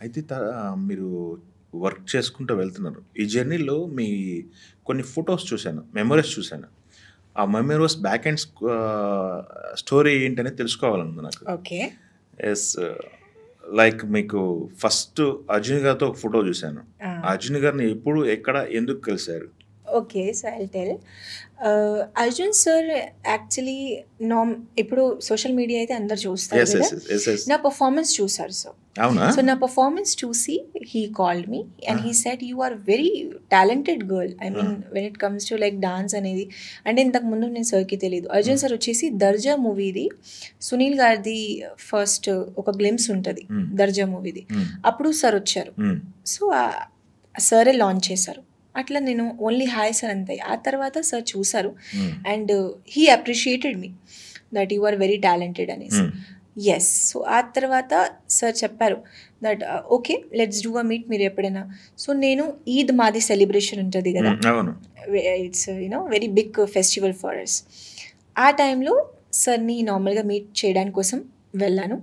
అయితే మీరు వర్క్ చేసుకుంటూ వెళ్తున్నారు. ఈ జర్నీలో మీ కొన్ని ఫోటోస్ చూసాను. మెమోరీస్ చూసాను. ఆ మెమోరీస్ బ్యాక్ ఎండ్ స్టోరీ ఏంటనేది తెలుసుకోవాలనుంది నాకు. ఓకే. యెస్. లైక్ మీకు ఫస్ట్ 'అర్జున్' గారితో ఒక ఫోటో చూసాను. ఆ! 'అర్జున్' గారిని ఎప్పుడు, ఎక్కడ, ఎందుకు కలిసారు? Okay. So, I'll tell. Arjun sir actually ఇప్పుడు సోషల్ మీడియా అయితే అందరూ చూస్తారు యెస్. కదా! యెస్. యెస్. యెస్. నా పర్ఫార్మెన్స్ చూసారు సార్. అవునా? సో, నా పర్ఫార్మెన్స్ చూసి he called me and he said, "you are very talented girl. I mean when it comes to like dance అనేది." అంటే ఇంతకుముందు నేను సార్కి తెలియదు. అర్జున్ సార్ వచ్చేసి 'దర్జా' మూవీది సునీల్ గారిది ఫస్ట్ ఒక గ్లిమ్స్ ఉంటుంది 'దర్జా' మూవీది. అప్పుడు సార్ వచ్చారు. సో, సారే లాంచ్ చేశారు. అట్లా నేను ఓన్లీ హాయ్ సార్ అంతే. ఆ తర్వాత సార్ చూసారు and he appreciated me that you are very talented అనేసి. ఎస్. సో ఆ తర్వాత సార్ చెప్పారు that okay let's do a meet మీరు ఎప్పుడైనా. సో నేను ఈద్ మాది సెలబ్రేషన్ ఉంటుంది కదా, it's very big festival for us. ఆ టైంలో సార్ని నార్మల్గా మీట్ చేయడానికి కోసం వెళ్ళాను.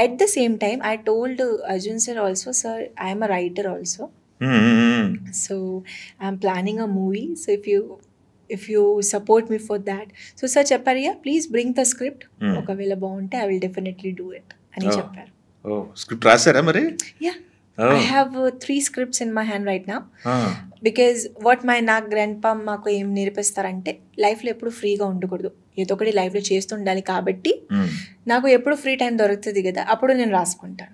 At the same time I told Arjun sir also, sir I'm a writer also. So I'm planning a movie. So if you support me for that. So sir చెప్పారు, yeah, please bring the script. ఒకవేళ బాగుంటే I will definitely do it అని చెప్పారు. Script రాశారా మరి? Yeah. I have 3 scripts in my hand right now. Because what నా grandpa మాకు ఏం నేర్పిస్తారంటే లైఫ్లో ఎప్పుడు ఫ్రీగా ఉండకూడదు, ఏదో ఒకటి లైఫ్లో చేస్తుండాలి. కాబట్టి నాకు ఎప్పుడు ఫ్రీ టైం దొరుకుతుంది కదా, అప్పుడు నేను రాసుకుంటాను.